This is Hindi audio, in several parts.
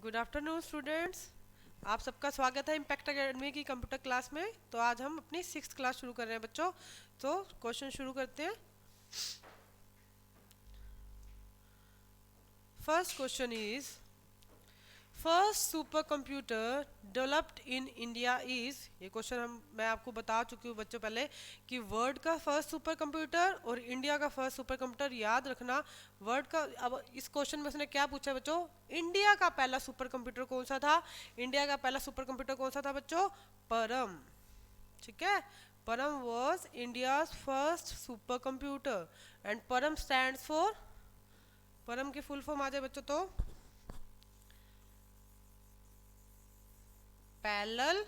Good afternoon students. आप सबका स्वागत है इम्पैक्ट एकेडमी की कंप्यूटर क्लास में। तो आज हम अपनी 6th क्लास शुरू कर रहे हैं बच्चों। तो क्वेश्चन शुरू करते हैं। First question is first super computer developed in India is. ये क्वेश्चन मैं आपको बता चुकी हूँ बच्चों पहले कि वर्ल्ड का फर्स्ट सुपर कंप्यूटर और इंडिया का फर्स्ट सुपर कंप्यूटर याद रखना। वर्ल्ड का, अब इस क्वेश्चन में उसने क्या पूछा बच्चों, इंडिया का पहला सुपर कंप्यूटर कौन सा था। इंडिया का पहला सुपर कंप्यूटर कौन सा था बच्चों, परम। ठीक है, परम was India first super computer and परम स्टैंड फॉर, परम की फुल फॉर्म आ जाए बच्चों तो पैरेलल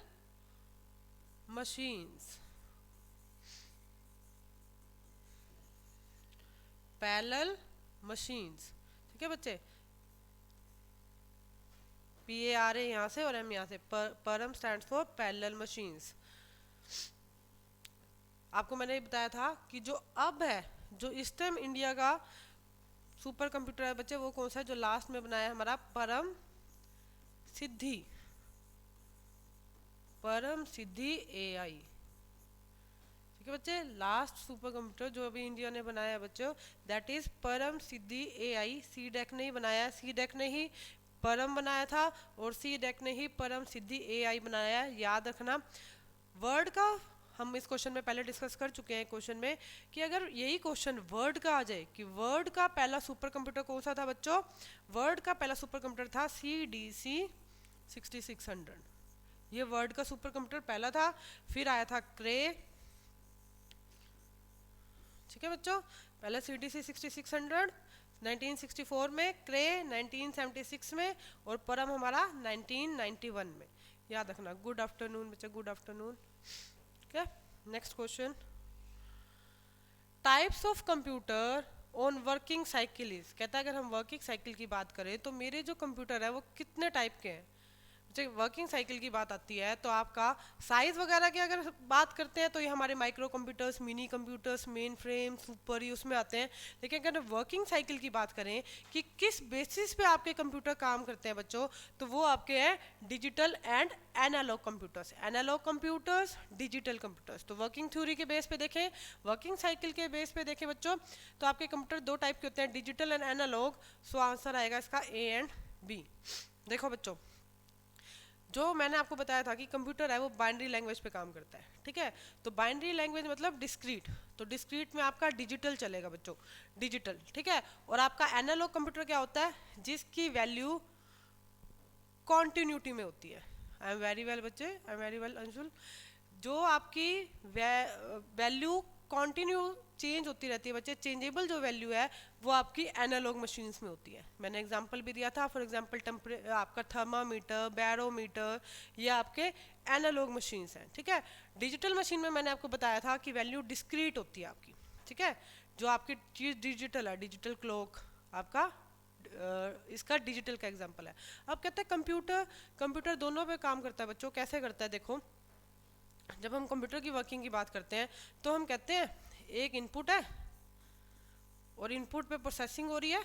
मशीन्स। पैरेलल मशीन्स, ठीक है बच्चे। PARA यहाँ से और M यहाँ से, परम स्टैंड्स फॉर पैरेलल मशीन्स। आपको मैंने बताया था कि जो अब है, जो इस टाइम इंडिया का सुपर कंप्यूटर है बच्चे, वो कौन सा है, जो लास्ट में बनाया है हमारा परम सिद्धि। परम सिद्धि AI, ठीक है बच्चे। लास्ट सुपर कंप्यूटर जो अभी इंडिया ने बनाया है बच्चों, दैट इज परम सिद्धि AI। CDEC ने ही बनाया, CDEC ने ही परम बनाया था और CDEC ने ही परम सिद्धि AI बनाया है, याद रखना। वर्ड का हम इस क्वेश्चन में पहले डिस्कस कर चुके हैं क्वेश्चन में कि अगर यही क्वेश्चन वर्ड का आ जाए कि वर्ड का पहला सुपर कंप्यूटर कौन सा था बच्चों, वर्ड का पहला सुपर कंप्यूटर था CDC 6600। ये वर्ड का सुपर कंप्यूटर पहला था। फिर आया था क्रे, ठीक है बच्चों। पहले CDC 6600 1964 में, क्रे 1976 में और परम हमारा 1991 में, याद रखना। गुड आफ्टरनून बच्चे, गुड आफ्टरनून। ठीक है, next question. Types of computer on working cycle is. कहता है अगर हम वर्किंग साइकिल की बात करें तो मेरे जो कंप्यूटर है वो कितने टाइप के हैं। जब वर्किंग साइकिल की बात आती है तो आपका साइज वगैरह की अगर बात करते हैं तो ये हमारे micro computers, mini computers, mainframe, super ही उसमें आते हैं। लेकिन अगर वर्किंग साइकिल की बात करें कि किस बेसिस पे आपके कंप्यूटर काम करते हैं बच्चों, तो वो आपके हैं digital and analogue computers. Analogue computers, digital computers. तो वर्किंग थ्योरी के बेस पे देखें, वर्किंग साइकिल के बेस पे देखें बच्चों, तो आपके कंप्यूटर दो टाइप के होते हैं, digital and analogue. So answer आएगा इसका A एंड B। देखो बच्चों, जो मैंने आपको बताया था कि कंप्यूटर है वो बाइनरी लैंग्वेज पे काम करता है, ठीक है। तो बाइनरी लैंग्वेज मतलब डिस्क्रीट, तो डिस्क्रीट में आपका डिजिटल चलेगा बच्चों, डिजिटल, ठीक है। और आपका एनालॉग कंप्यूटर क्या होता है, जिसकी वैल्यू कॉन्टिन्यूटी में होती है। आई एम वेरी वेल बच्चे, I am very well Anshul. जो आपकी वैल्यू कॉन्टिन्यू चेंज होती रहती है बच्चे, चेंजेबल जो वैल्यू है वो आपकी एनालॉग मशीन्स में होती है। मैंने एग्जांपल भी दिया था, फॉर एग्जांपल आपका थर्मामीटर, बैरोमीटर, ये आपके एनालॉग मशीन्स हैं, ठीक है। डिजिटल मशीन में मैंने आपको बताया था कि वैल्यू डिस्क्रीट होती है आपकी, ठीक है। जो आपकी चीज़ डिजिटल है, डिजिटल क्लॉक आपका इसका डिजिटल का एग्जांपल है। अब कहते हैं कंप्यूटर, कंप्यूटर दोनों पे काम करता है बच्चों। कैसे करता है देखो, जब हम कंप्यूटर की वर्किंग की बात करते हैं तो हम कहते हैं एक इनपुट है और इनपुट पे प्रोसेसिंग हो रही है,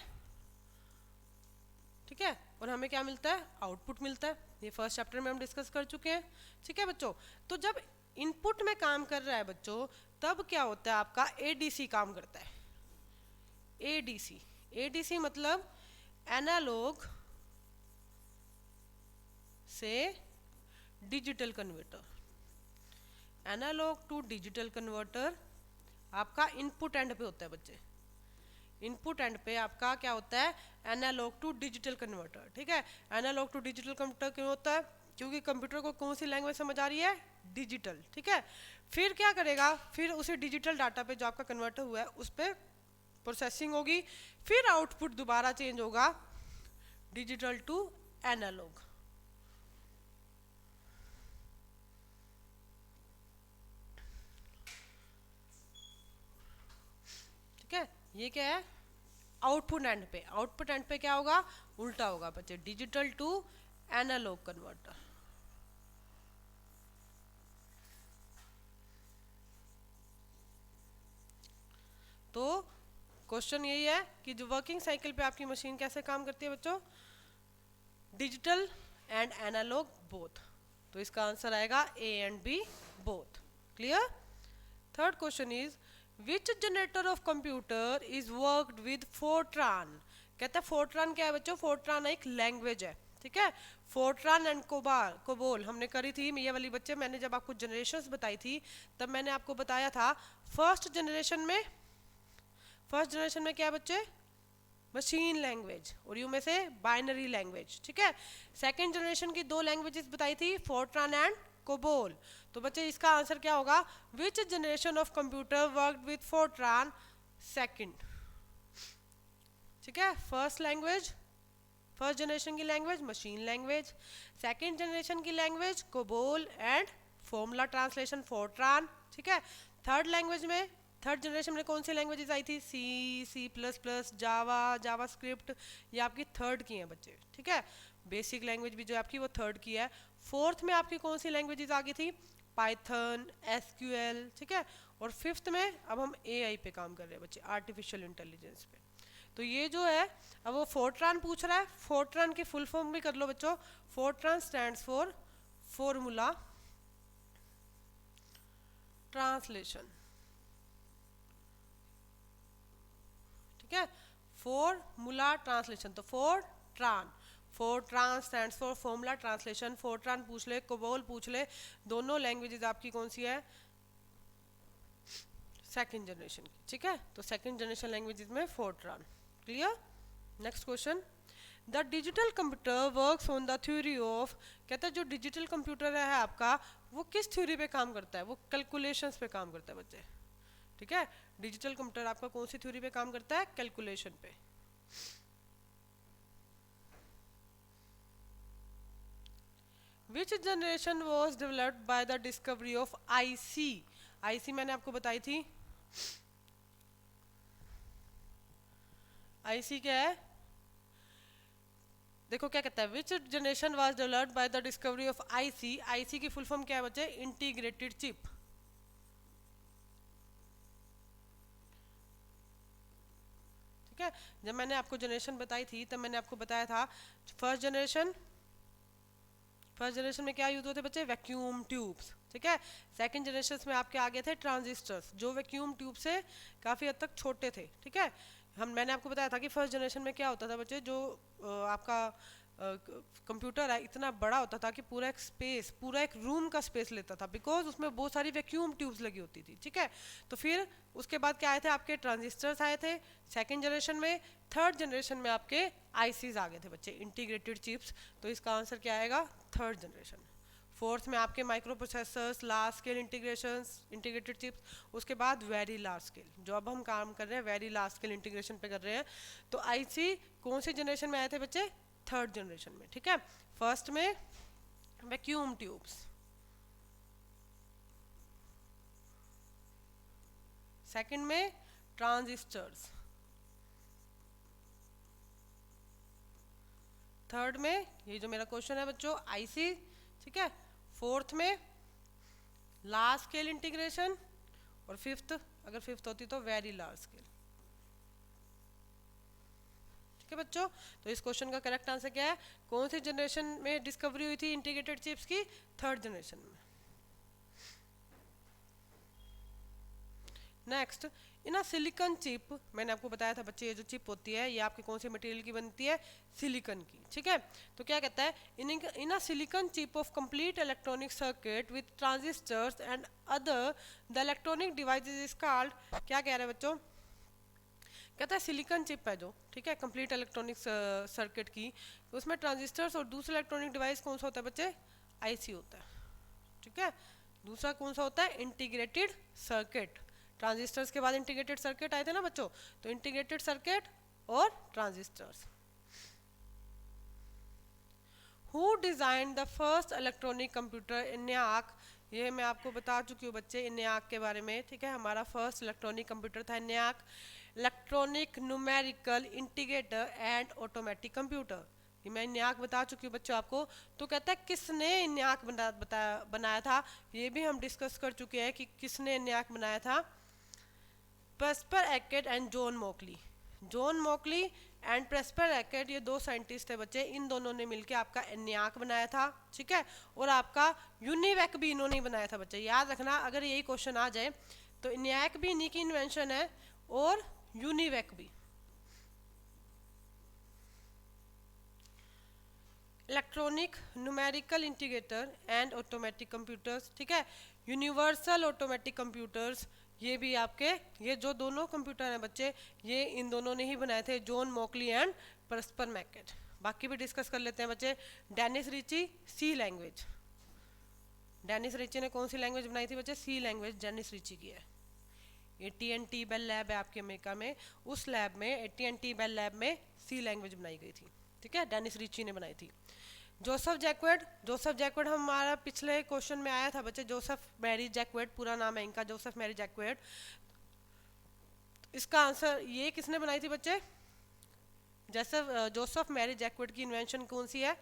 ठीक है, और हमें क्या मिलता है, आउटपुट मिलता है। ये फर्स्ट चैप्टर में हम डिस्कस कर चुके हैं, ठीक है बच्चों। तो जब इनपुट में काम कर रहा है बच्चों, तब क्या होता है, आपका ADC काम करता है। ADC, ADC मतलब एनालॉग से digital converter. Analogue to digital converter आपका इनपुट एंड पे होता है बच्चे। इनपुट एंड पे आपका क्या होता है, एनालॉग टू डिजिटल कन्वर्टर, ठीक है। एनालॉग टू डिजिटल कन्वर्टर क्यों होता है, क्योंकि कंप्यूटर को कौन सी लैंग्वेज समझ आ रही है, डिजिटल, ठीक है। फिर क्या करेगा, फिर उसे डिजिटल डाटा पे जो आपका कन्वर्टर हुआ है उस पर प्रोसेसिंग होगी, फिर आउटपुट दोबारा चेंज होगा डिजिटल टू एनालॉग, ठीक है। ये क्या है, आउटपुट एंड पे। आउटपुट एंड पे क्या होगा, उल्टा होगा बच्चे, डिजिटल टू एनालॉग कन्वर्टर। तो क्वेश्चन यही है कि जो वर्किंग साइकिल पे आपकी मशीन कैसे काम करती है बच्चों, डिजिटल एंड एनालॉग बोथ। तो इसका आंसर आएगा A and B both. Clear. Third question is which generator of computer is worked with Fortran. कहता है फोर्ट्रान क्या है बच्चों, फोर्ट्रान एक लैंग्वेज है, ठीक है। फोर्ट्रान एंड कोबोल हमने करी थी ये वाली बच्चे, मैंने जब आपको जनरेशंस बताई थी तब मैंने आपको बताया था फर्स्ट जनरेशन में क्या है बच्चे, मशीन लैंग्वेज, और यू में से बाइनरी लैंग्वेज, ठीक है। सेकंड जनरेशन की दो लैंग्वेजेस बताई थी, फोर्ट्रान एंड कोबोल। तो बच्चे इसका आंसर क्या होगा, which generation of computer worked with FORTRAN, second, ठीक है। फर्स्ट जनरेशन की language machine language, second generation की language COBOL and formula translation FORTRAN, ठीक है। थर्ड जनरेशन में कौन सी लैंग्वेजेस आई थी, सी प्लस प्लस, जावा स्क्रिप्ट, ये आपकी थर्ड की हैं बच्चे, ठीक है। बेसिक लैंग्वेज भी जो आपकी वो थर्ड की है। फोर्थ में आपकी कौन सी लैंग्वेजेस आ गई थी, पाइथन, एसक्यूएल, ठीक है। और फिफ्थ में अब हम एआई पे काम कर रहे हैं बच्चे, आर्टिफिशियल इंटेलिजेंस पे। तो ये जो है अब वो फोर्ट्रान पूछ रहा है, फोर्ट्रान की फुल फॉर्म भी कर लो बच्चों। Fortran stands for formula translation, ठीक है। फॉर्मूला ट्रांसलेशन, तो Fortran stands for formula translation. Fortran पूछ ले, कोबोल पूछ ले, दोनों लैंग्वेजेस आपकी कौन सी है, सेकंड जनरेशन की, ठीक है। तो सेकंड जनरेशन लैंग्वेजेस में Fortran. Clear. Next question, the digital computer works on the theory of, कहता है जो डिजिटल कंप्यूटर है आपका वो किस थ्योरी पे काम करता है, वो कैलकुलेशंस पे काम करता है बच्चे, ठीक है। डिजिटल कंप्यूटर आपका कौन सी थ्योरी पे काम करता है, कैलकुलेशन पे। विच generation was developed by the discovery of IC मैंने आपको बताई थी, आईसी क्या है, देखो क्या कहता है, विच generation was developed by the discovery of IC की फुल फॉर्म क्या है बच्चे, इंटीग्रेटेड चिप, ठीक है। जब मैंने आपको जनरेशन बताई थी तब मैंने आपको बताया था फर्स्ट जनरेशन में क्या यूज होते बच्चे, वैक्यूम ट्यूब्स, ठीक है। सेकंड जनरेशन में आपके आगे थे ट्रांजिस्टर्स जो वैक्यूम ट्यूब से काफी हद तक छोटे थे, ठीक है। मैंने आपको बताया था कि फर्स्ट जनरेशन में क्या होता था बच्चे, जो आपका कंप्यूटर है इतना बड़ा होता था कि पूरा एक रूम का स्पेस लेता था, बिकॉज उसमें बहुत सारी वैक्यूम ट्यूब्स लगी होती थी, ठीक है। तो फिर उसके बाद क्या आए थे, आपके ट्रांजिस्टर्स आए थे सेकंड जनरेशन में। थर्ड जनरेशन में आपके आईसीज आ गए थे बच्चे, इंटीग्रेटेड चिप्स। तो इसका आंसर क्या आएगा, थर्ड जनरेशन। फोर्थ में आपके micro processors, large scale integrated chips, उसके बाद वेरी लार्ज स्केल, जो अब हम काम कर रहे हैं वेरी लार्ज स्केल इंटीग्रेशन पे कर रहे हैं। तो आईसी कौन सी जनरेशन में आए थे बच्चे, थर्ड जनरेशन में, ठीक है। फर्स्ट में वैक्यूम ट्यूब्स, सेकंड में ट्रांजिस्टर्स, थर्ड में ये जो मेरा क्वेश्चन है बच्चों आईसी, ठीक है। फोर्थ में लार्ज स्केल इंटीग्रेशन, और फिफ्थ, अगर फिफ्थ होती तो वेरी लार्ज स्केल, ठीक है बच्चों। तो इस क्वेश्चन का करेक्ट आंसर क्या है, कौन सी जनरेशन में डिस्कवरी हुई थी इंटीग्रेटेड चिप्स की, थर्ड जनरेशन में। Next, in a silicon chip, मैंने आपको बताया था बच्चे ये जो चिप होती है ये आपके कौन से मटेरियल की बनती है, सिलिकॉन की, ठीक है। तो क्या कहता है, in a silicon chip of complete electronic circuit with transistors and other the electronic devices is called, क्या कह रहे हैं बच्चों, कहता है सिलिकॉन चिप है जो, ठीक है, कंप्लीट इलेक्ट्रॉनिक सर्किट की, उसमें ट्रांजिस्टर्स और दूसरा इलेक्ट्रॉनिक डिवाइस कौन सा होता है बच्चे, आईसी होता है, ठीक है। दूसरा कौन सा होता है, इंटीग्रेटेड सर्किट। ट्रांजिस्टर्स के बाद इंटीग्रेटेड सर्किट आए थे ना बच्चों, तो इंटीग्रेटेड सर्किट और transistors. Who design the first electronic computer, ENIAC, ये मैं आपको बता चुकी हूँ बच्चे ENIAC के बारे में, ठीक है। हमारा फर्स्ट इलेक्ट्रॉनिक कंप्यूटर था ENIAC, electronic numerical integrator and automatic computer, ये मैं ENIAC बता चुकी हूँ बच्चों आपको। तो कहता है किसने ENIAC बनाया था, ये भी हम डिस्कस कर चुके हैं कि किसने ENIAC बनाया था, Presper Eckert and John Mauchly, John Mauchly and Presper रैकेट, ये दो साइंटिस्ट है बच्चे, इन दोनों ने मिलकर आपका ENIAC बनाया था, ठीक है। और आपका यूनिवैक भी इन्होंने ही बनाया था बच्चे, याद रखना अगर यही क्वेश्चन आ जाए तो ENIAC भी इन्हीं की इन्वेंशन है और यूनिवैक भी। Electronic numerical integrator and automatic computers, ठीक है। यूनिवर्सल ऑटोमेटिक कंप्यूटर्स, ये भी आपके, ये जो दोनों कंप्यूटर हैं बच्चे, ये इन दोनों ने ही बनाए थे, जॉन मॉकली एंड परस्पर मैकेट। बाकी भी डिस्कस कर लेते हैं बच्चे। डेनिस रिची, सी लैंग्वेज। डेनिस रिची ने कौन सी लैंग्वेज बनाई थी बच्चे? सी लैंग्वेज डेनिस रिची की है। AT&T बेल लैब है आपके अमेरिका में, उस लैब में AT&T बेल लैब में सी लैंग्वेज बनाई गई थी, ठीक है, डेनिस रिची ने बनाई थी। जोसेफ जैकवर्ड, जोसेफ जैकवर्ड हमारा पिछले क्वेश्चन में आया था बच्चे, जोसेफ मैरी जैकवर्ड पूरा नाम है इनका, जोसेफ मैरी जैकवर्ड। इसका आंसर ये किसने बनाई थी बच्चे? जोसेफ मैरी जैकवर्ड की इन्वेंशन कौन सी है?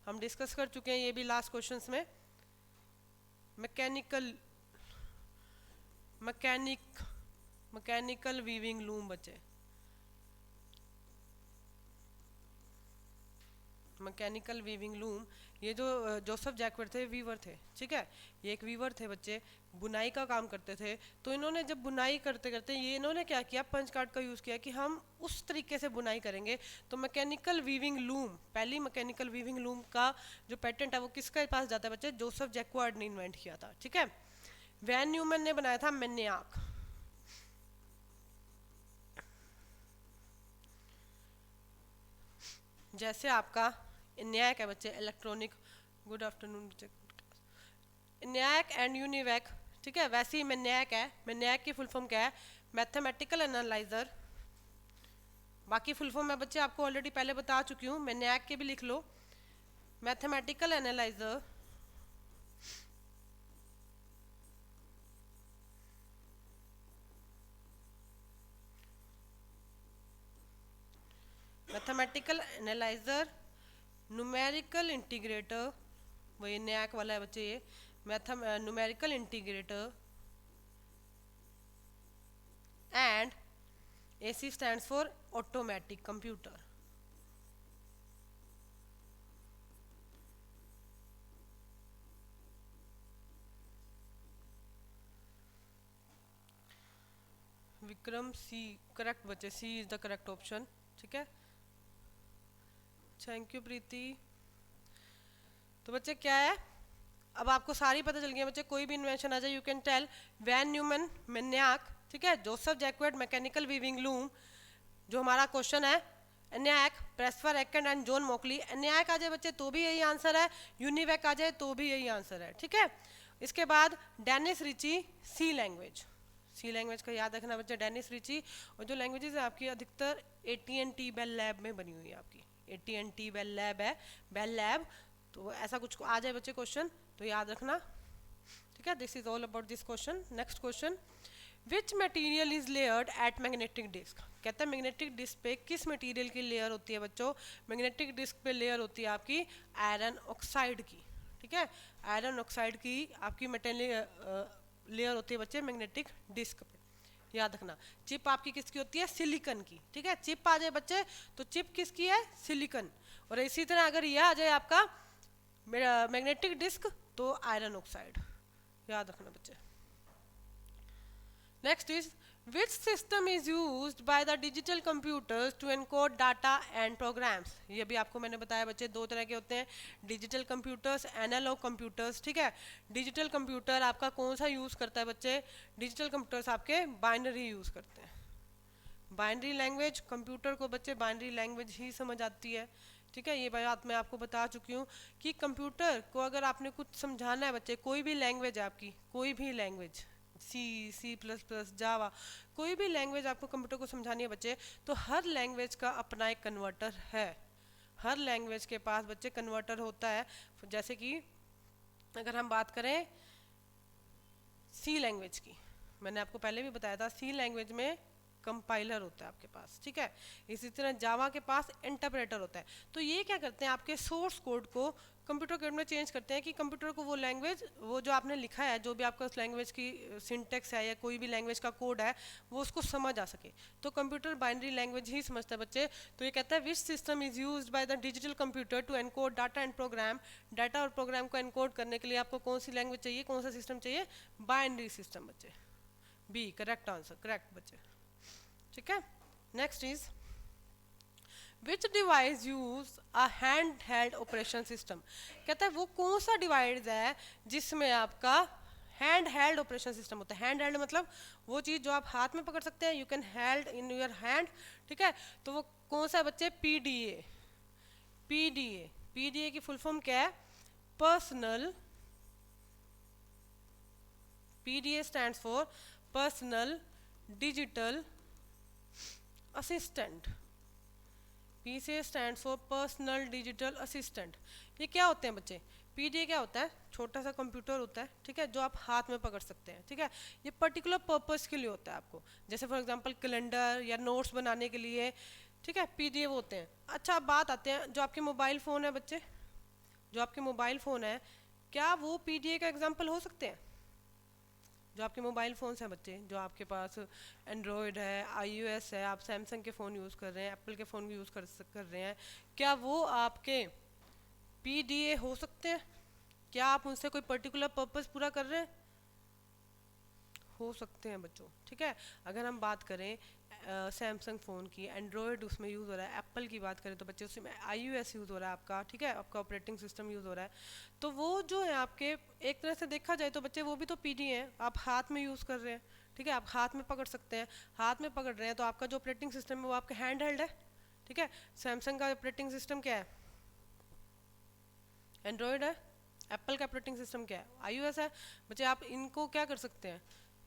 हम डिस्कस कर चुके हैं ये भी लास्ट क्वेश्चंस में। मैकेनिकल वीविंग लूम बच्चे, मैकेनिकल वीविंग लूम, ये जो जोसेफ जैकवर्ड थे वीवर थे, ठीक है, ये एक वीवर थे बच्चे, बुनाई का काम करते थे। तो इन्होंने जब बुनाई करते करते ये इन्होंने क्या किया, पंच कार्ड का यूज़ किया कि हम उस तरीके से बुनाई करेंगे। तो मैकेनिकल वीविंग लूम, पहली मैकेनिकल वीविंग लूम का जो पेटेंट है वो किसके पास जाता है बच्चे? जोसेफ जैकवर्ड ने इन्वेंट किया था, ठीक है। वैन न्यूमैन ने बनाया था मैनियाक। जैसे आपका ENIAC है बच्चे, इलेक्ट्रॉनिक, गुड आफ्टरनून बच्चे, ENIAC एंड यूनिवैक, ठीक है, वैसे ही मैनियाक है। मैनियाक की फुल फॉर्म क्या है? Mathematical analyser. बाकी फुल फॉर्म मैं बच्चे आपको ऑलरेडी पहले बता चुकी हूँ, मैनियाक के भी लिख लो, mathematical analyser, mathematical analyser, numerical integrator, वही ENIAC वाला है बच्चे ये, numerical integrator and AC stands for automatic computer। Vikram, C correct बच्चे, C is the correct option, ठीक है। Thank you Preeti. तो बच्चे क्या है, अब आपको सारी पता चल गई है बच्चे, कोई भी इन्वेंशन आ जाए you can tell. Von Neumann, MANIAC, ठीक है, Joseph Jacquard mechanical weaving loom, जो हमारा क्वेश्चन है, ENIAC, प्रेस्पर रैकेट एंड जॉन मॉकली। ENIAC आ जाए बच्चे तो भी यही आंसर है, यूनिवैक आ जाए तो भी यही आंसर है, ठीक है। इसके बाद डेनिस रिची, सी लैंग्वेज, सी लैंग्वेज का याद रखना बच्चे, डेनिस रिची। और जो लैंग्वेजेस है आपकी अधिकतर AT&T बेल लैब में बनी हुई है आपकी, AT&T बेल लैब है, बेल लैब, तो ऐसा कुछ आ जाए बच्चे क्वेश्चन तो याद रखना, ठीक है। This is all about this question. Next question, which material is layered at magnetic disk? कहता है मैग्नेटिक डिस्क पे किस मटेरियल की लेयर होती है बच्चों? मैग्नेटिक डिस्क पे लेयर होती है आपकी आयरन ऑक्साइड की, ठीक है, आयरन ऑक्साइड की आपकी लेयर होती है बच्चे मैग्नेटिक डिस्क पे, याद रखना। चिप आपकी किसकी होती है? सिलिकन की, ठीक है, चिप आ जाए बच्चे तो चिप किसकी है? सिलिकन। और इसी तरह अगर यह आ जाए आपका मैग्नेटिक डिस्क तो आयरन ऑक्साइड, याद रखना बच्चे। Next is, which system is used by the digital computers to encode data and programs? ये भी आपको मैंने बताया बच्चे, दो तरह के होते हैं, डिजिटल कंप्यूटर्स, एनालॉग कंप्यूटर्स, ठीक है। डिजिटल कंप्यूटर आपका कौन सा यूज़ करता है बच्चे? डिजिटल कंप्यूटर्स आपके बाइनरी यूज़ करते हैं, बाइनरी लैंग्वेज। कंप्यूटर को बच्चे बाइनरी लैंग्वेज ही समझ आती है, ठीक है, ये बात मैं आपको बता चुकी हूँ कि कंप्यूटर को अगर आपने कुछ समझाना है बच्चे, कोई भी लैंग्वेज है आपकी, कोई भी लैंग्वेज, C++, जावा, कोई भी लैंग्वेज आपको कंप्यूटर को समझानी है बच्चे, तो हर लैंग्वेज का अपना एक कन्वर्टर है, हर लैंग्वेज के पास बच्चे कन्वर्टर होता है। जैसे कि अगर हम बात करें सी लैंग्वेज की, मैंने आपको पहले भी बताया था, सी लैंग्वेज में कंपाइलर होता है आपके पास, ठीक है। इसी तरह जावा के पास इंटरप्रेटर होता है। तो ये क्या करते हैं, आपके सोर्स कोड को कंप्यूटर कोड में चेंज करते हैं कि कंप्यूटर को वो लैंग्वेज, वो जो आपने लिखा है, जो भी आपका उस लैंग्वेज की सिंटेक्स है या कोई भी लैंग्वेज का कोड है, वो उसको समझ आ सके। तो कंप्यूटर बाइनरी लैंग्वेज ही समझता है बच्चे। तो ये कहता है which system is used by the digital computer to encode data and program. Data और प्रोग्राम को एनकोड करने के लिए आपको कौन सी लैंग्वेज चाहिए, कौन सा सिस्टम चाहिए, बाइनरी सिस्टम बच्चे। बी करेक्ट आंसर, करेक्ट बच्चे, ठीक है। Next is which device use a hand held operation system. कहता है वो कौन सा डिवाइस है जिसमें आपका हैंड हेल्ड ऑपरेशन सिस्टम होता है। हैंड हेल्ड मतलब वो चीज़ जो आप हाथ में पकड़ सकते हैं, you can held in your hand, ठीक है। तो वो कौन सा है बच्चे, पीडीए। पीडीए, पीडीए की फुल फॉर्म क्या है, personal, PDA stands for personal digital assistant. PCA stands for personal digital assistant. ये क्या होते हैं बच्चे, पीडीए क्या होता है, छोटा सा कंप्यूटर होता है, ठीक है, जो आप हाथ में पकड़ सकते हैं, ठीक है। ये पर्टिकुलर पर्पस के लिए होता है आपको, जैसे फॉर एग्जांपल कैलेंडर या नोट्स बनाने के लिए, ठीक है, पीडीए वो होते हैं। अच्छा अब बात आते हैं, जो आपके मोबाइल फ़ोन है बच्चे, जो आपके मोबाइल फ़ोन है, क्या वो पीडीए का एग्जाम्पल हो सकते हैं। जो आपके मोबाइल फ़ोन्स हैं बच्चे, जो आपके पास एंड्रॉयड है, iOS है, आप सैमसंग के फ़ोन यूज़ कर रहे हैं, एप्पल के फ़ोन यूज़ कर रहे हैं, क्या वो आपके पीडीए हो सकते हैं। क्या आप उनसे कोई पर्टिकुलर पर्पस पूरा कर रहे हैं, हो सकते हैं बच्चों, ठीक है। अगर हम बात करें सैमसंग फ़ोन की, एंड्रॉयड उसमें यूज़ हो रहा है, एप्पल की बात करें तो बच्चे उसमें iOS यूज़ हो रहा है आपका, ठीक है, आपका ऑपरेटिंग सिस्टम यूज़ हो रहा है। तो वो जो है आपके, एक तरह से देखा जाए तो बच्चे वो भी तो पीडीए हैं, आप हाथ में यूज़ कर रहे हैं, ठीक है, आप हाथ में पकड़ सकते हैं। हाथ में पकड़ रहे हैं तो आपका जो ऑपरेटिंग सिस्टम है वो आपका हैंड हेल्ड है, ठीक है। सैमसंग का ऑपरेटिंग सिस्टम क्या है, एंड्रॉयड है। एप्पल का ऑपरेटिंग सिस्टम क्या है, iOS है। बच्चे आप इनको क्या कर सकते हैं,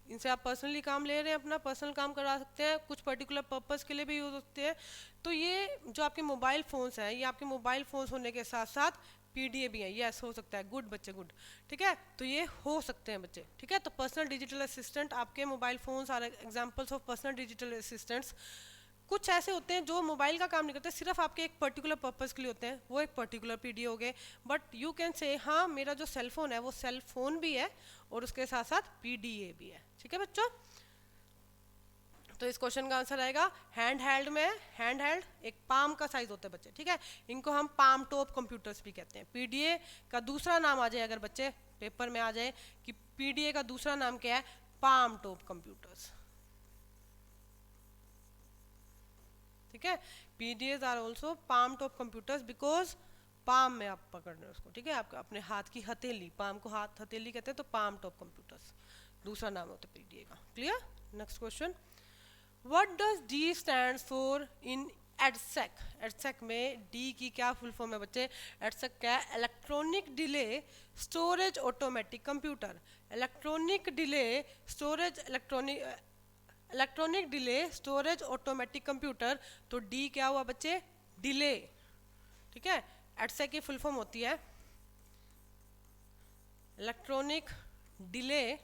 इनसे आप पर्सनली काम ले रहे हैं, अपना पर्सनल काम करा सकते हैं, कुछ पर्टिकुलर पर्पस के लिए भी यूज होते हैं। तो ये जो आपके मोबाइल फ़ोन्स हैं, ये आपके मोबाइल फ़ोन्स होने के साथ साथ पीडीए भी है, यस हो सकता है, गुड बच्चे गुड, ठीक है। तो ये हो सकते हैं बच्चे, ठीक है। तो पर्सनल डिजिटल असिस्टेंट, आपके mobile phones are examples of personal digital assistants. कुछ ऐसे होते हैं जो मोबाइल का काम नहीं करते, सिर्फ आपके एक पर्टिकुलर पर्पस के लिए होते हैं, वो एक पर्टिकुलर पीडीए हो गए। बट यू कैन से हाँ मेरा जो सेल फोन है वो सेल फोन भी है और उसके साथ साथ पीडीए भी है, ठीक है बच्चों। तो इस क्वेश्चन का आंसर आएगा हैंड हेल्ड में, हैंड हेल्ड एक पाम का साइज होता है बच्चे, ठीक है। इनको हम पाम टॉप कंप्यूटर्स भी कहते हैं। पीडीए का दूसरा नाम आ जाए, अगर बच्चे पेपर में आ जाए कि पीडीए का दूसरा नाम क्या है, पाम टॉप कंप्यूटर्स, ठीक है। PDS are also palm top computers because palm में आप पकड़ रहे हैं उसको, ठीक है, आपका अपने हाथ की हथेली, पाम को हाथ हथेली कहते हैं, तो पाम टॉप कंप्यूटर्स दूसरा नाम होता है पीडीए का। Clear. Next question, what does D stand for in EDSAC. EDSAC में डी की क्या फुल फॉर्म है बच्चे, एडसेक क्या है, electronic delay storage automatic computer. Electronic delay storage, electronic delay storage automatic computer. तो डी क्या हुआ बच्चे, डिले, ठीक है। एडसेक की फुल फॉर्म होती है electronic delay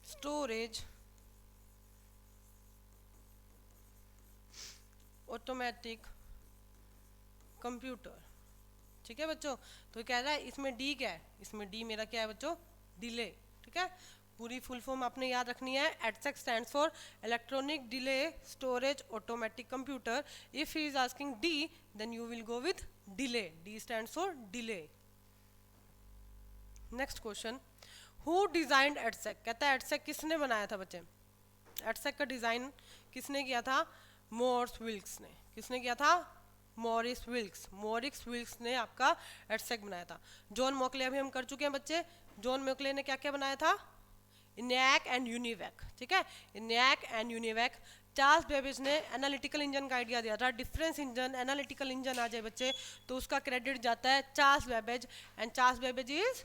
storage automatic computer, ठीक है बच्चों। तो कह रहा है इसमें डी क्या है, इसमें डी मेरा क्या है बच्चों, डिले, ठीक है। पूरी फुल फॉर्म आपने याद रखनी है। EDSAC stands for electronic delay storage automatic computer. If he is asking D then you will go with delay, D stands for delay. Next question, who designed EDSAC. कहता है एडसेक किसने बनाया था बच्चे, एडसेक का डिजाइन किसने किया था, मॉरिस विल्क्स ने। किसने किया था, मॉरिस विल्क्स। मॉरिस विल्क्स ने आपका एडसेक बनाया था। जॉन मोकले अभी हम कर चुके हैं बच्चे। जॉन मोकले ने क्या क्या बनाया था, इनैक एंड यूनिवैक, ठीक है, ENIAC and UNIVAC. Charles Babbage ने एनालिटिकल इंजन का आइडिया दिया था। डिफरेंस इंजन, एनालिटिकल इंजन आ जाए बच्चे तो उसका क्रेडिट जाता है Charles Babbage, and Charles Babbage is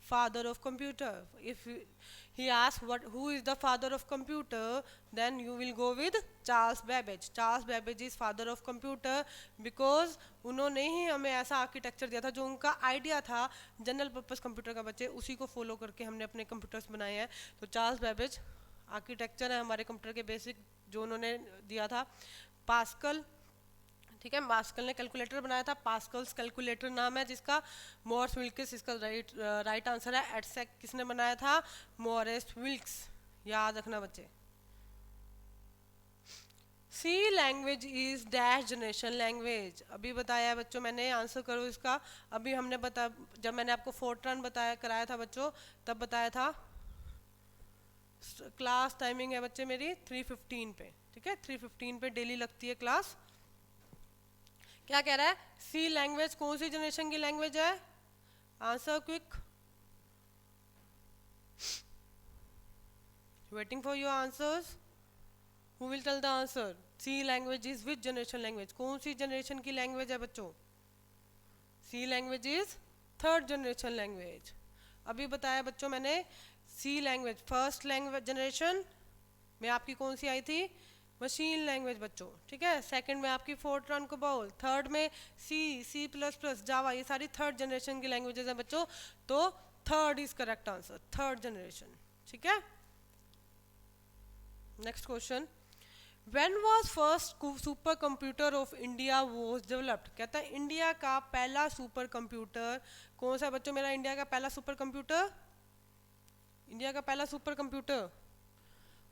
father of computer. If he asks what who is the father of computer, then you will go with Charles Babbage. Charles Babbage is father of computer because उन्होंने ही हमें ऐसा आर्किटेक्चर दिया था, जो उनका आइडिया था जनरल पर्पस कंप्यूटर का बच्चे, उसी को फॉलो करके हमने अपने कंप्यूटर्स बनाए हैं। तो चार्ल्स बेबेज आर्किटेक्चर है हमारे कंप्यूटर के बेसिक जो उन्होंने दिया था। पास्कल, ठीक है, पास्कल ने कैलकुलेटर बनाया था, पास्कल्स कैलकुलेटर नाम है जिसका। मॉरिस विल्किस इसका राइट आंसर है। एटसेक किसने बनाया था? मॉरिस विल्क्स, याद रखना बच्चे। C language is dash generation language, अभी बताया है बच्चों मैंने, आंसर करो इसका। अभी हमने जब मैंने आपको फोर्ट्रान बताया कराया था बच्चों, तब बताया था। क्लास टाइमिंग है बच्चे मेरी 3:15 पे, ठीक है, 3:15 पे डेली लगती है क्लास। क्या कह रहा है? सी लैंग्वेज कौन सी जनरेशन की लैंग्वेज है? Answer quick, waiting for your answers. Who will tell the answer? C language is which generation language, कौन सी जनरेशन की लैंग्वेज है बच्चों? C language is third generation language. अभी बताया बच्चों मैंने, C language first language generation में आपकी कौन सी आई थी? मशीन लैंग्वेज बच्चों, ठीक है। सेकंड में आपकी फोर्ट्रान कोबोल, थर्ड में सी प्लस प्लस, जावा, ये सारी थर्ड जनरेशन की लैंग्वेजेस हैं बच्चों। तो third is correct answer, third generation, ठीक है। Next question, When was first super computer of India was developed? कहता है इंडिया का पहला सुपर कंप्यूटर कौन सा बच्चों मेरा? इंडिया का पहला सुपर कंप्यूटर, इंडिया का पहला super computer,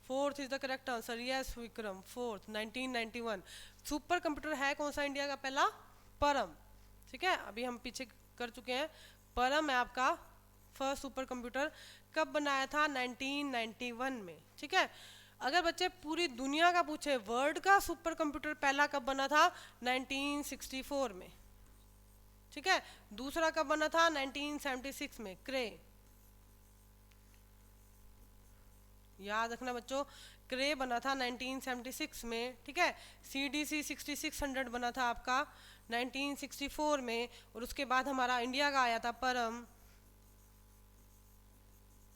fourth is the correct answer, yes Vikram, fourth 1991। Super computer है कौन सा इंडिया का पहला? परम, ठीक है, अभी हम पीछे कर चुके हैं। परम है आपका फर्स्ट सुपर कंप्यूटर। कब बनाया था? 1991 में, ठीक है। अगर बच्चे पूरी दुनिया का पूछे वर्ल्ड का सुपर कंप्यूटर पहला कब बना था? 1964 में, ठीक है। दूसरा कब बना था? 1976 में, क्रे, याद रखना बच्चों, क्रे बना था 1976 में, ठीक है। CDC 6600 बना था आपका 1964 में, और उसके बाद हमारा इंडिया का आया था परम,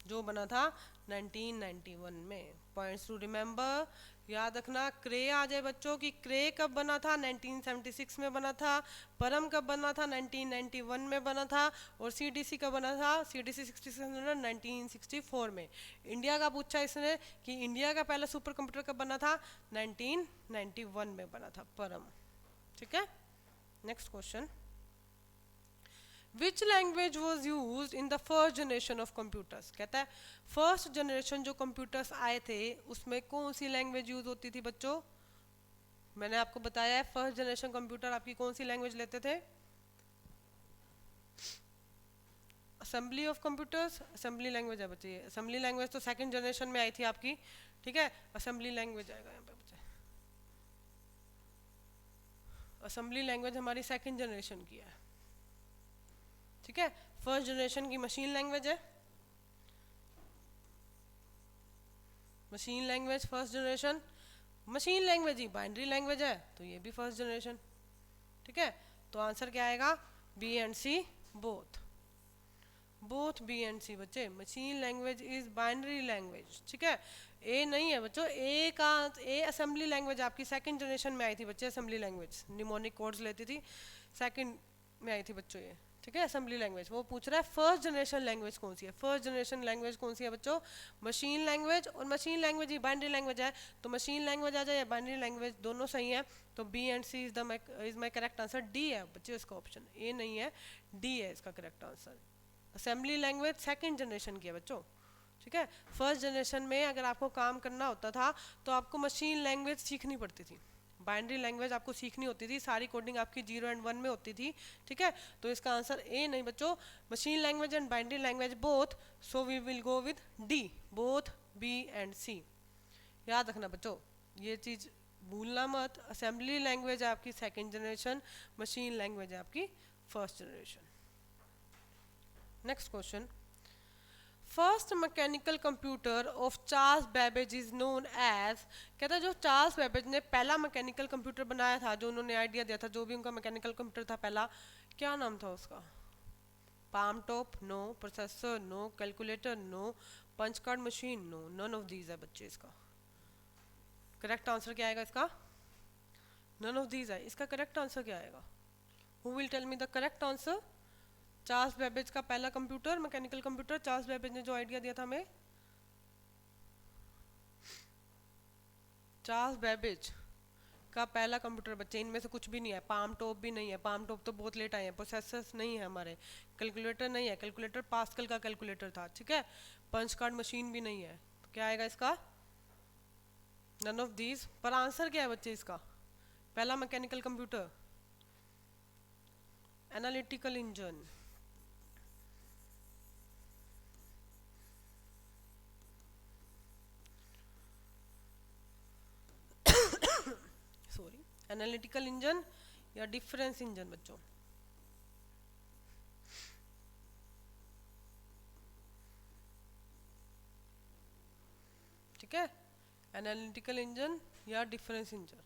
जो बना था 1991 में। पॉइंट्स टू रिमेंबर, याद रखना। क्रे आ जाए बच्चों कि क्रे कब बना था? 1976 में बना था। परम कब बना था? 1991 में बना था। और CDC कब बना था? CDC 6600 1964 में। इंडिया का पूछा इसने कि इंडिया का पहला सुपर कंप्यूटर कब बना था? 1991 में बना था परम, ठीक है। Next question, which language was use in the first generation of computers? कहता है फर्स्ट जनरेशन जो कंप्यूटर्स आए थे उसमें कौन सी लैंग्वेज यूज होती थी बच्चों? मैंने आपको बताया है फर्स्ट जनरेशन कंप्यूटर आपकी कौन सी लैंग्वेज लेते थे? Assembly of computers, assembly language है बच्चे। असेंबली लैंग्वेज तो सेकंड जनरेशन में आई थी आपकी, ठीक है। असेंबली लैंग्वेज आएगा यहाँ पे बच्चे, असेंबली लैंग्वेज हमारी सेकंड जनरेशन की है, ठीक है। फर्स्ट जनरेशन की मशीन लैंग्वेज है, machine language first generation. Machine language ही बाइनरी लैंग्वेज है तो ये भी फर्स्ट जनरेशन, ठीक है। तो आंसर क्या आएगा? B and C, both, both B and C बच्चे। Machine language is binary language, ठीक है। ए नहीं है बच्चों, ए असेंबली लैंग्वेज आपकी सेकंड जनरेशन में आई थी बच्चे। असेंबली लैंग्वेज निमोनिक कोड्स लेती थी, सेकंड में आई थी बच्चों ये, ठीक है। असेंबली लैंग्वेज, वो पूछ रहा है फर्स्ट जनरेशन लैंग्वेज कौन सी है? फर्स्ट जनरेशन लैंग्वेज कौन सी है बच्चों? मशीन लैंग्वेज, और मशीन लैंग्वेज ही बाइनरी लैंग्वेज है, तो मशीन लैंग्वेज आ जाए या बाइनरी लैंग्वेज, दोनों सही है। तो B and C is my correct answer. D है बच्चे इसका ऑप्शन, ए नहीं है, डी है इसका correct answer. Assembly language second generation की है बच्चों, ठीक है। फर्स्ट जनरेशन में अगर आपको काम करना होता था तो आपको मशीन लैंग्वेज सीखनी पड़ती थी, बाइनरी लैंग्वेज आपको सीखनी होती थी, सारी कोडिंग आपकी 0 एंड 1 में होती थी, ठीक है। तो इसका आंसर ए नहीं बच्चों, machine language and binary language both, so we will go with D, both B and C. याद रखना बच्चों, ये चीज़ भूलना मत। असेंबली लैंग्वेज है आपकी सेकेंड जनरेशन, मशीन लैंग्वेज है आपकी first generation. Next question, first mechanical computer of Charles Babbage is known as. कहता है जो चार्ल्स बेबेज ने पहला मैकेनिकल कंप्यूटर बनाया था, जो उन्होंने आइडिया दिया था, जो भी उनका मैकेनिकल कंप्यूटर था पहला, क्या नाम था उसका? Palm top no, processor no, calculator no, punch card machine no, none of these है बच्चे। इसका करेक्ट आंसर क्या आएगा? इसका नन ऑफ दीज है, इसका करेक्ट आंसर क्या आएगा? Who will tell me the correct answer? Charles Babbage का पहला computer, mechanical computer, Charles Babbage ने जो आइडिया दिया था हमें, चार्ल्स बेबेज का पहला कंप्यूटर बच्चे, इनमें से कुछ भी नहीं है, पाम टॉप भी नहीं है, पाम टॉप तो बहुत लेट आए हैं, प्रोसेसर्स नहीं है हमारे, कैलकुलेटर नहीं है, कैलकुलेटर पास्कल का कैलकुलेटर था, ठीक है, पंच कार्ड मशीन भी नहीं है, तो क्या आएगा इसका, नन ऑफ दीज। पर आंसर क्या है बच्चे इसका, पहला mechanical computer, analytical engine. Sorry, analytical engine या डिफरेंस इंजन बच्चों, ठीक है, एनालिटिकल इंजन या difference engine.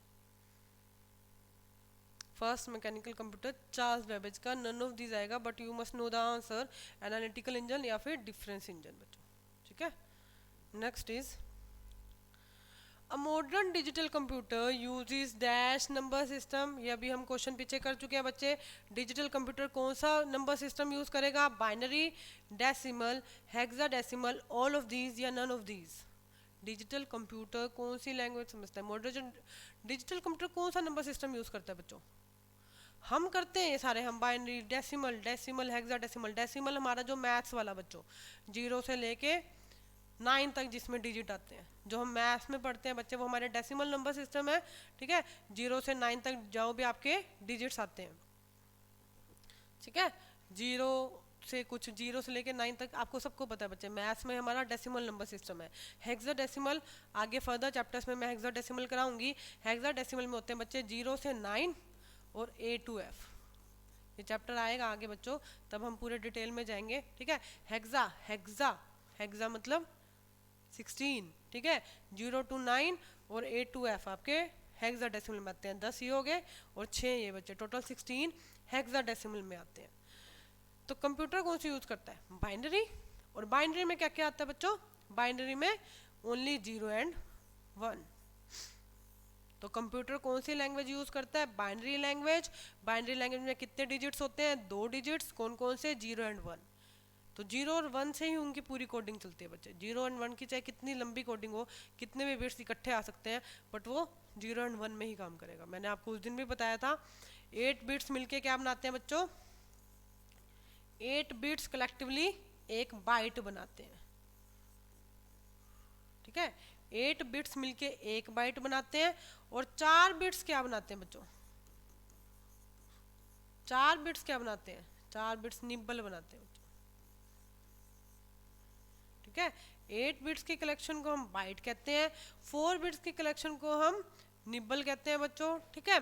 First mechanical computer Charles Babbage का, नन ऑफ दीज आएगा, but you must know the answer, analytical engine या फिर डिफरेंस इंजन बच्चों, ठीक है। Next is a modern digital computer uses dash number system, ये अभी हम क्वेश्चन पीछे कर चुके हैं बच्चे। डिजिटल कंप्यूटर कौन सा नंबर सिस्टम यूज करेगा, binary, decimal, hexadecimal, all of these या none of these. Digital computer कौन सी लैंग्वेज समझता है, मॉडर्न डिजिटल कंप्यूटर कौन सा नंबर सिस्टम यूज करता है बच्चों, हम करते हैं ये सारे, हम binary, decimal, decimal, hexadecimal. Decimal हमारा जो मैथ्स वाला बच्चों, 0 से लेके 9 तक जिसमें डिजिट आते हैं, जो हम मैथ्स में पढ़ते हैं बच्चे, वो हमारे डेसिमल नंबर सिस्टम है, ठीक है। 0 से 9 तक जाओ भी आपके डिजिट्स आते हैं, ठीक है। 0 से कुछ, 0 से लेके 9 तक आपको सबको पता है बच्चे, मैथ्स में हमारा डेसिमल नंबर सिस्टम है। हेक्साडेसिमल आगे फर्दर चैप्टर्स में मैं हेक्साडेसिमल कराऊंगी। हेक्साडेसिमल में होते हैं बच्चे 0 से 9 और A to F, ये चैप्टर आएगा आगे बच्चों, तब हम पूरे डिटेल में जाएंगे, ठीक है। हेक्सा, हेक्सा, हेक्सा मतलब 16, ठीक है। 0 to 9 और A to F आपके हेक्साडेसिमल में आते हैं, 10 ये हो गए और 6 ये बच्चे, टोटल 16 हेक्साडेसिमल में आते हैं। तो कंप्यूटर कौन सी यूज करता है, बाइनरी, और बाइनरी में क्या क्या आता है बच्चों, बाइनरी में ओनली 0 एंड 1। तो कंप्यूटर कौन सी लैंग्वेज यूज करता है, बाइनरी लैंग्वेज। बाइनरी लैंग्वेज में कितने डिजिट्स होते हैं, 2 डिजिट्स, कौन कौन से, 0 एंड 1। तो 0 और 1 से ही उनकी पूरी कोडिंग चलती है बच्चे, 0 एंड 1 की चाहे कितनी लंबी कोडिंग हो, कितने भी बिट्स इकट्ठे आ सकते हैं, बट वो 0 एंड 1 में ही काम करेगा। मैंने आपको उस दिन भी बताया था, 8 बिट्स मिलके क्या बनाते हैं बच्चों, 8 बिट्स कलेक्टिवली एक बाइट बनाते हैं, ठीक है। 8 बिट्स मिलके एक बाइट बनाते हैं, और 4 बिट्स क्या बनाते हैं बच्चों, 4 बिट्स क्या बनाते हैं, 4 बिट्स निब्बल बनाते हैं बच्चों, ठीक है। 8 बिट्स की कलेक्शन को हम बाइट कहते हैं, 4 बिट्स की कलेक्शन को हम निब्बल कहते हैं बच्चों, ठीक है।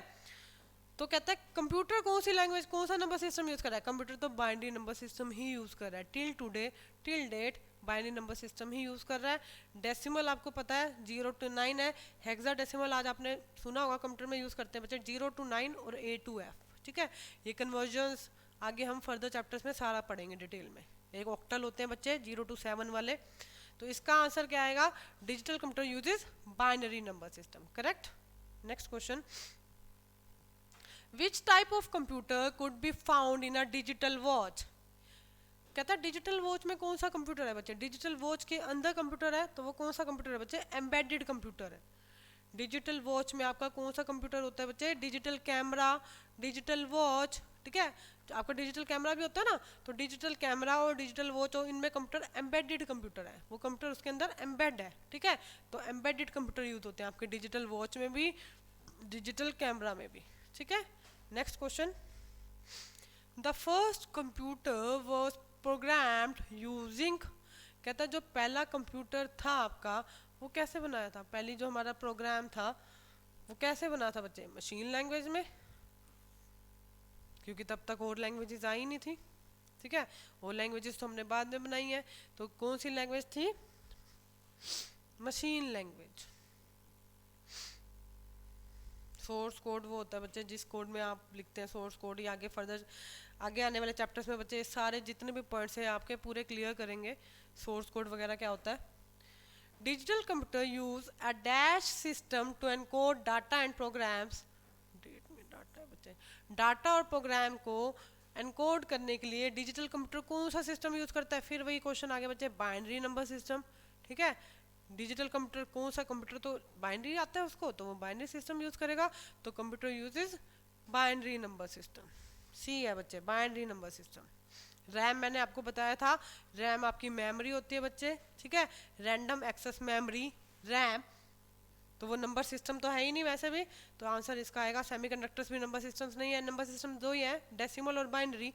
तो कहता है कंप्यूटर कौन सी लैंग्वेज, कौन सा नंबर सिस्टम यूज कर रहा है, कंप्यूटर तो बाइनरी नंबर सिस्टम ही यूज कर रहा है, till today, till date binary number system ही यूज कर रहा है। डेसिमल आपको पता है 0 to 9 है, हेक्साडेसिमल आज आपने सुना होगा कंप्यूटर में यूज करते हैं बच्चे, 0 to 9 और A to F, ठीक है। ये कन्वर्जन्स आगे हम फर्दर चैप्टर्स में सारा पढ़ेंगे डिटेल में। एक ऑक्टल होते हैं बच्चे 0 to 7 वाले। तो इसका आंसर क्या आएगा, digital computer uses binary number system, correct. Next question, Which type of computer could be found in a digital watch? कहता है डिजिटल वॉच में कौन सा कंप्यूटर है बच्चे, डिजिटल वॉच के अंदर कंप्यूटर है, तो वो कौन सा कंप्यूटर है बच्चे, एम्बेडेड कंप्यूटर है। डिजिटल वॉच में आपका कौन सा कंप्यूटर होता है बच्चे, डिजिटल कैमरा, डिजिटल वॉच, ठीक है। तो आपका डिजिटल कैमरा भी होता है ना, तो डिजिटल कैमरा और डिजिटल वॉच और इनमें कंप्यूटर एम्बेडेड कंप्यूटर है, वो कंप्यूटर उसके अंदर एम्बेड है, ठीक है। तो एम्बेडेड कंप्यूटर यूज होते हैं आपके डिजिटल वॉच में भी, डिजिटल कैमरा में भी, ठीक है। Next question, the first computer was programmed using, कहता है जो पहला कंप्यूटर था आपका वो कैसे बनाया था, पहली जो हमारा प्रोग्राम था वो कैसे बना था बच्चे, मशीन लैंग्वेज में, क्योंकि तब तक और लैंग्वेजेस आई नहीं थी, ठीक है। और लैंग्वेजेस तो हमने बाद में बनाई है, तो कौन सी लैंग्वेज थी, मशीन लैंग्वेज। सोर्स कोड वो होता है बच्चे जिस कोड में आप लिखते हैं सोर्स कोड, या आगे फर्दर आगे आने वाले चैप्टर्स में बच्चे सारे जितने भी पॉइंट्स हैं आपके पूरे क्लियर करेंगे, सोर्स कोड वगैरह क्या होता है। Digital computer use a dash system to encode data and programs, डेट में डाटा है बच्चे, डाटा और प्रोग्राम को एनकोड करने के लिए डिजिटल कंप्यूटर कौन सा सिस्टम यूज करता है, फिर वही क्वेश्चन आगे बच्चे, बाइनरी नंबर सिस्टम, ठीक है। डिजिटल कंप्यूटर कौन सा कंप्यूटर, तो बाइनरी आता है उसको, तो वो बाइनरी सिस्टम यूज करेगा, तो computer uses binary number system. C है बच्चे, बाइनरी नंबर सिस्टम। रैम मैंने आपको बताया था, रैम आपकी मेमोरी होती है बच्चे, ठीक है, रैंडम एक्सेस मेमोरी रैम, तो वो नंबर सिस्टम तो है ही नहीं वैसे भी, तो आंसर इसका आएगा। सेमीकंडक्टर्स भी नंबर सिस्टम्स नहीं है, नंबर सिस्टम दो ही है, डेसिमल और बाइनरी,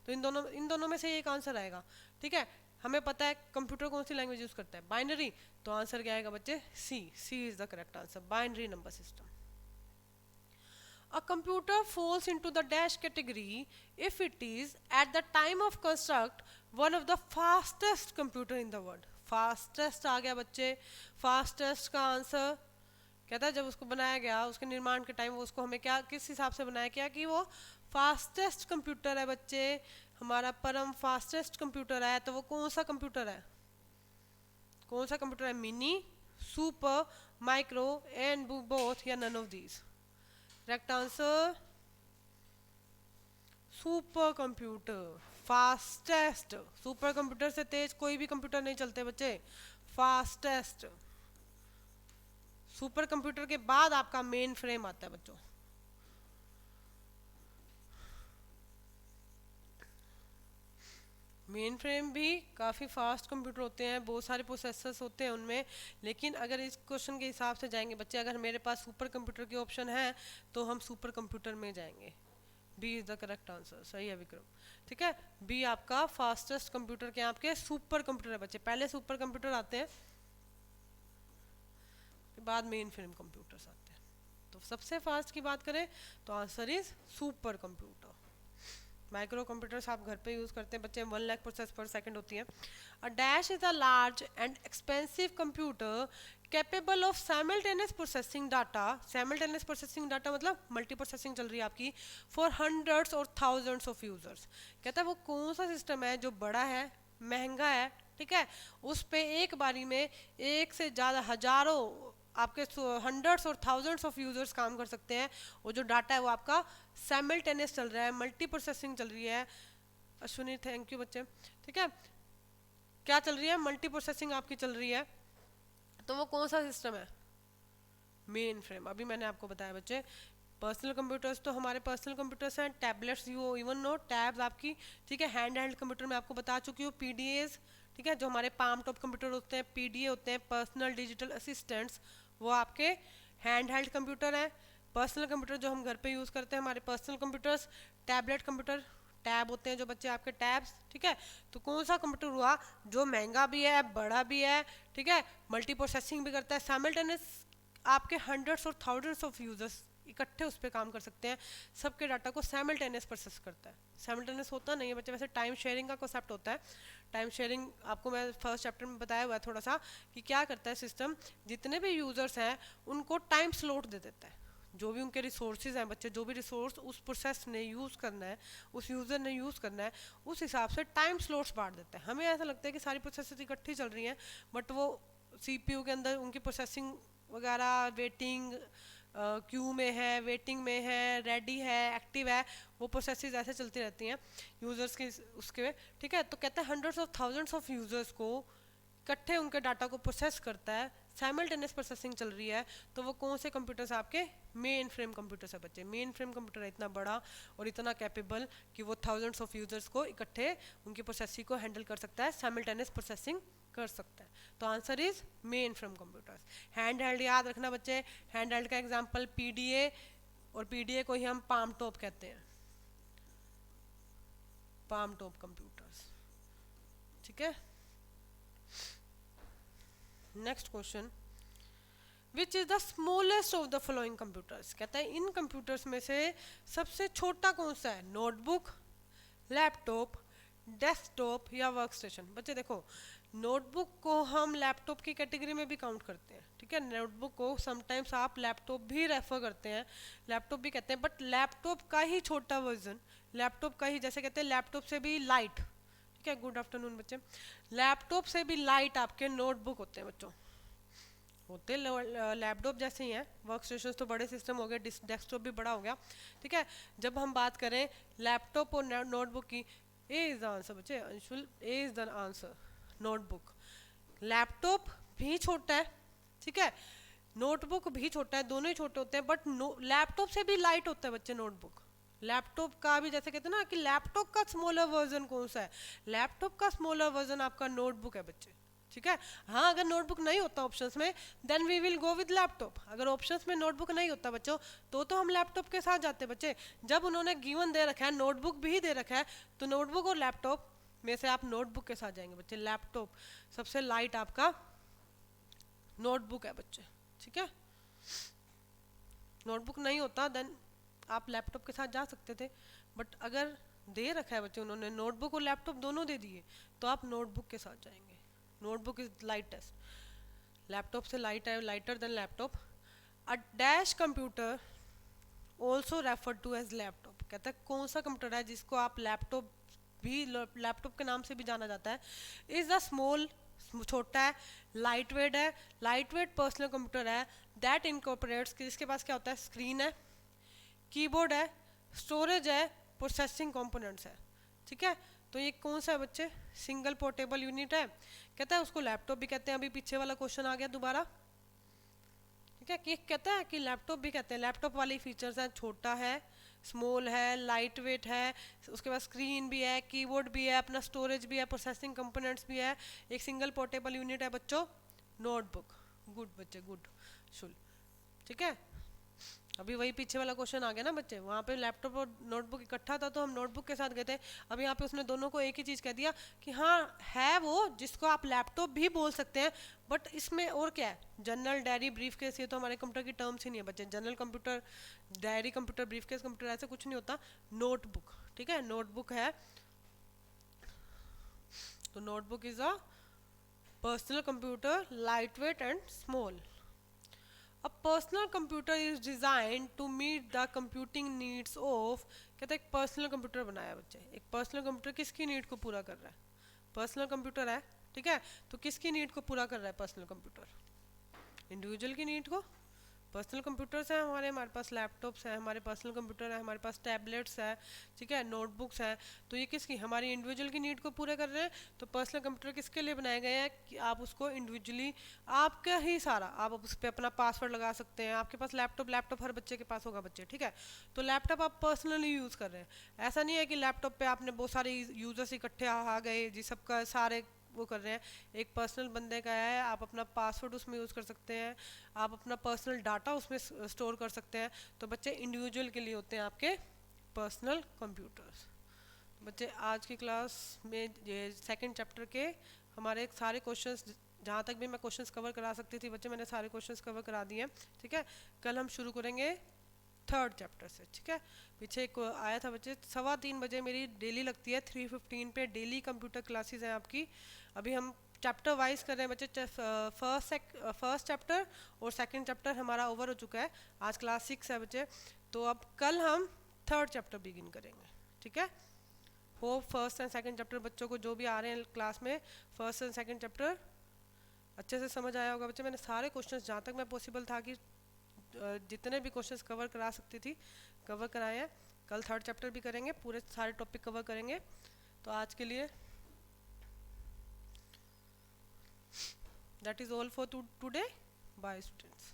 तो इन दोनों में से एक आंसर आएगा, ठीक है। हमें पता है कंप्यूटर कौन सी लैंग्वेज यूज करता है, बाइनरी, तो आंसर क्या आएगा बच्चे, C, C is the correct answer, binary number system. A computer falls into the dash category if it is at the time of construct one of the fastest computer in the world। fastest आ गया बच्चे, fastest का आंसर कहता है जब उसको बनाया गया, उसके निर्माण के टाइम उसको हमें क्या किस हिसाब से बनाया गया कि वो फास्टेस्ट कंप्यूटर है बच्चे, हमारा परम फास्टेस्ट कंप्यूटर है। तो वो कौन सा कंप्यूटर है, कौन सा कंप्यूटर है, mini, super, micro and both, या none of these. Correct answer super computer, fastest. Super computer से तेज कोई भी कंप्यूटर नहीं चलते बच्चे, फास्टेस्ट। सुपर कंप्यूटर के बाद आपका मेन फ्रेम आता है बच्चों। मेन फ्रेम भी काफ़ी फास्ट कंप्यूटर होते हैं, बहुत सारे प्रोसेसर्स होते हैं उनमें, लेकिन अगर इस क्वेश्चन के हिसाब से जाएंगे बच्चे, अगर मेरे पास सुपर कंप्यूटर के ऑप्शन है तो हम सुपर कंप्यूटर में जाएंगे। B is the correct answer, सही है विक्रम, ठीक है। बी आपका फास्टेस्ट कंप्यूटर के आपके सुपर कंप्यूटर है बच्चे, पहले सुपर कंप्यूटर आते हैं, बाद मेन फ्रेम कंप्यूटर्स आते हैं। तो सबसे फास्ट की बात करें तो answer is super computer. Micro computers आप घर पे यूज करते हैं बच्चे, 1 लाख प्रोसेस पर सेकंड होती है। A dash is a large and expensive computer capable of simultaneous processing data. Simultaneous processing data मतलब मल्टी प्रोसेसिंग चल रही है आपकी, फॉर हंड्रेड्स और थाउजेंड्स ऑफ यूजर्स। कहता है वो कौन सा सिस्टम है जो बड़ा है, महंगा है, ठीक है, उस पे एक बारी में एक से ज़्यादा हजारों आपके हंड्रेड्स और थाउजेंड्स ऑफ यूजर्स काम कर सकते हैं, वो जो डाटा है वो आपका साइमल्टेनियस चल रहा है, मल्टी प्रोसेसिंग चल रही है। अश्विनी थैंक यू बच्चे, ठीक है, क्या चल रही है, मल्टी प्रोसेसिंग आपकी चल रही है, तो वो कौन सा सिस्टम है, मेन फ्रेम। अभी मैंने आपको बताया बच्चे, पर्सनल कंप्यूटर्स तो हमारे पर्सनल कंप्यूटर्स हैं, tablets you even know tabs आपकी, ठीक है, हैंड हेल्ड कंप्यूटर मैं आपको बता चुकी हूँ, पीडीएस, ठीक है, जो हमारे पाम टॉप कंप्यूटर होते हैं, पीडीए होते हैं, पर्सनल डिजिटल असिस्टेंट्स, वो आपके हैंड हेल्ड कंप्यूटर हैं। पर्सनल कंप्यूटर जो हम घर पे यूज़ करते हैं हमारे personal computers, tablet computer, tab होते हैं जो बच्चे आपके टैब्स, ठीक है। तो कौन सा कंप्यूटर हुआ जो महंगा भी है, बड़ा भी है, ठीक है, मल्टी प्रोसेसिंग भी करता है, साइमल्टेनियस आपके हंड्रेड्स और थाउजेंड्स ऑफ यूजर्स इकट्ठे उस पर काम कर सकते हैं, सबके डाटा को साइमल्टेनियस प्रोसेस करता है। साइमल्टेनियस होता नहीं है बच्चे, वैसे टाइम शेयरिंग का कॉन्सेप्ट होता है। टाइम शेयरिंग आपको मैं फर्स्ट चैप्टर में बताया हुआ है थोड़ा सा, कि क्या करता है सिस्टम, जितने भी यूजर्स हैं उनको टाइम स्लॉट दे देता है, जो भी उनके रिसोर्सेज हैं बच्चे, जो भी रिसोर्स उस प्रोसेस ने यूज़ करना है, उस यूज़र ने यूज़ करना है, उस हिसाब से टाइम स्लॉट्स बांट देता है। हमें ऐसा लगता है कि सारी प्रोसेसेस इकट्ठी चल रही हैं, बट वो सीपीयू के अंदर उनकी प्रोसेसिंग वगैरह वेटिंग क्यू में है, वेटिंग में है, रेडी है, एक्टिव है, वो प्रोसेसेस ऐसे चलती रहती हैं यूजर्स के उसके, ठीक है। तो कहते हैं hundreds of thousands of users को इकट्ठे उनके डाटा को प्रोसेस करता है, साइमल्टेनियस प्रोसेसिंग चल रही है, तो वो कौन से कंप्यूटर्स आपके मेन फ्रेम कंप्यूटर्स है बच्चे। मेन फ्रेम कंप्यूटर है इतना बड़ा और इतना कैपेबल कि वो थाउजेंड्स ऑफ यूजर्स को इकट्ठे उनकी प्रोसेसिंग को हैंडल कर सकता है, साइमल्टेनियस प्रोसेसिंग कर सकता है। तो answer is main frame computers. Hand held याद रखना बच्चे, हैंड हेल्ड का एग्जांपल पीडीए, और पीडीए को ही हम पाम टॉप कहते हैं, पाम टॉप कंप्यूटर्स, ठीक है। Next question, which is the smallest of the following computers. कहता है इन कंप्यूटर्स में से सबसे छोटा कौन सा है, नोटबुक, लैपटॉप, डेस्कटॉप या वर्क स्टेशन। बच्चे देखो, नोटबुक को हम लैपटॉप की कैटेगरी में भी काउंट करते हैं, ठीक है, नोटबुक को समटाइम्स आप लैपटॉप भी रेफर करते हैं, लैपटॉप भी कहते हैं, बट लैपटॉप का ही छोटा वर्जन, लैपटॉप का ही, जैसे कहते हैं लैपटॉप से भी लाइट, ठीक है, गुड आफ्टरनून बच्चे, लैपटॉप से भी लाइट आपके नोटबुक होते हैं बच्चों, होते लैपटॉप जैसे ही हैं। वर्क स्टेशन तो बड़े सिस्टम हो गए, डेस्कटॉप भी बड़ा हो गया, ठीक है। जब हम बात करें लैपटॉप और नोटबुक की, ए इज द आंसर बच्चे, Anshul A is the answer, notebook. Laptop भी छोटा है, ठीक है, नोटबुक भी छोटा है, दोनों ही छोटे होते हैं, बट लैपटॉप से भी लाइट होता है बच्चे नोटबुक। लैपटॉप का भी जैसे कहते हैं ना कि लैपटॉप का स्मॉलर वर्जन कौन सा है, लैपटॉप का स्मॉलर वर्जन आपका नोटबुक है बच्चे, ठीक है। हाँ, अगर नोटबुक नहीं होता ऑप्शंस में then we will go with laptop. अगर ऑप्शंस में नोटबुक नहीं होता बच्चों तो हम लैपटॉप के साथ जाते बच्चे। जब उन्होंने गिवन दे रखा है, नोटबुक भी दे रखा है, तो नोटबुक और लैपटॉप में से आप नोटबुक के साथ जाएंगे बच्चे। लैपटॉप सबसे लाइट आपका नोटबुक है बच्चे, ठीक है। नोटबुक नहीं होता देन आप लैपटॉप के साथ जा सकते थे, बट अगर दे रखा है बच्चे उन्होंने नोटबुक और लैपटॉप दोनों दे दिए तो आप नोटबुक के साथ जाएंगे। नोटबुक इज लाइटेस्ट, लैपटॉप से लाइट है, lighter than laptop. A dash computer also refer to as laptop, कहता है कौन सा कंप्यूटर है जिसको आप लैपटॉप भी, लैपटॉप के नाम से भी जाना जाता है। इज अ स्मॉल, छोटा है, लाइट वेट है, लाइट वेट पर्सनल कंप्यूटर है दैट इनकॉर्पोरेट्स, जिसके पास क्या होता है, स्क्रीन है, कीबोर्ड है, स्टोरेज है, प्रोसेसिंग कंपोनेंट्स है, ठीक है। तो ये कौन सा है बच्चे, सिंगल पोर्टेबल यूनिट है। कहता है उसको लैपटॉप भी कहते हैं, अभी पीछे वाला क्वेश्चन आ गया दोबारा, ठीक है। कि कहता है कि लैपटॉप भी कहते हैं, लैपटॉप वाली फीचर्स हैं, छोटा है, स्मॉल है, लाइट वेट है, उसके बाद स्क्रीन भी है, कीबोर्ड भी है, अपना स्टोरेज भी है, प्रोसेसिंग कंपोनेंट्स भी है, एक सिंगल पोर्टेबल यूनिट है बच्चों, नोटबुक। गुड बच्चे, गुड शुल, ठीक है। अभी वही पीछे वाला क्वेश्चन आ गया ना बच्चे, वहाँ पे लैपटॉप और नोटबुक इकट्ठा था तो हम नोटबुक के साथ गए थे। अब यहाँ पे उसने दोनों को एक ही चीज़ कह दिया कि हाँ है वो जिसको आप लैपटॉप भी बोल सकते हैं, बट इसमें और क्या है, जनरल डायरी ब्रीफ केस, ये तो हमारे कंप्यूटर की टर्म्स ही नहीं है बच्चे। General computer, diary computer, brief case computer, ऐसे कुछ नहीं होता। नोटबुक, ठीक है, नोटबुक है। तो notebook is a personal computer, light weight and small. A personal computer is designed to meet the computing needs of, कहते हैं एक पर्सनल कंप्यूटर बनाया बच्चे। एक पर्सनल कंप्यूटर किसकी नीड को पूरा कर रहा है, पर्सनल कंप्यूटर है, ठीक है। तो किसकी नीड को पूरा कर रहा है पर्सनल कंप्यूटर, इंडिविजुअल की नीड को। पर्सनल कंप्यूटर्स हैं हमारे पास लैपटॉप्स हैं, हमारे पर्सनल कंप्यूटर है, हमारे पास टैबलेट्स है, ठीक है, नोटबुक्स हैं। तो ये किसकी, हमारी इंडिविजुअल की नीड को पूरे कर रहे हैं। तो पर्सनल कंप्यूटर किसके लिए बनाए गए हैं कि आप उसको इंडिविजुअली, आपका ही सारा, आप उस पर अपना पासवर्ड लगा सकते हैं। आपके पास लैपटॉप हर बच्चे के पास होगा बच्चे, ठीक है। तो लैपटॉप आप पर्सनली यूज़ कर रहे हैं। ऐसा नहीं है कि लैपटॉप पे आपने बहुत सारे यूजर्स इकट्ठे आ गए जी, सबका सारे वो कर रहे हैं। एक पर्सनल बंदे का है, आप अपना पासवर्ड उसमें यूज़ कर सकते हैं, आप अपना पर्सनल डाटा उसमें स्टोर कर सकते हैं। तो बच्चे इंडिविजुअल के लिए होते हैं आपके पर्सनल कंप्यूटर्स। बच्चे आज की क्लास में ये सेकंड चैप्टर के हमारे सारे क्वेश्चंस, जहाँ तक भी मैं क्वेश्चंस कवर करा सकती थी बच्चे, मैंने सारे क्वेश्चंस कवर करा दिए हैं, ठीक है। कल हम शुरू करेंगे थर्ड चैप्टर से, ठीक है। पीछे एक आया था बच्चे, 3:15 बजे मेरी डेली लगती है, 3:15 पे डेली कंप्यूटर क्लासेस हैं आपकी। अभी हम चैप्टर वाइज कर रहे हैं बच्चे, फर्स्ट चैप्टर और सेकंड चैप्टर हमारा ओवर हो चुका है। आज क्लास 6 है बच्चे, तो अब कल हम थर्ड चैप्टर बिगिन करेंगे, ठीक है। Hope first and second chapter बच्चों को जो भी आ रहे हैं क्लास में, फर्स्ट एंड सेकंड चैप्टर अच्छे से समझ आया होगा बच्चे। मैंने सारे क्वेश्चंस जहाँ तक मैं पॉसिबल था कि जितने भी क्वेश्चंस कवर करा सकती थी कवर कराए हैं। कल थर्ड चैप्टर भी करेंगे, पूरे सारे टॉपिक कवर करेंगे। तो आज के लिए that is all for today, bye students.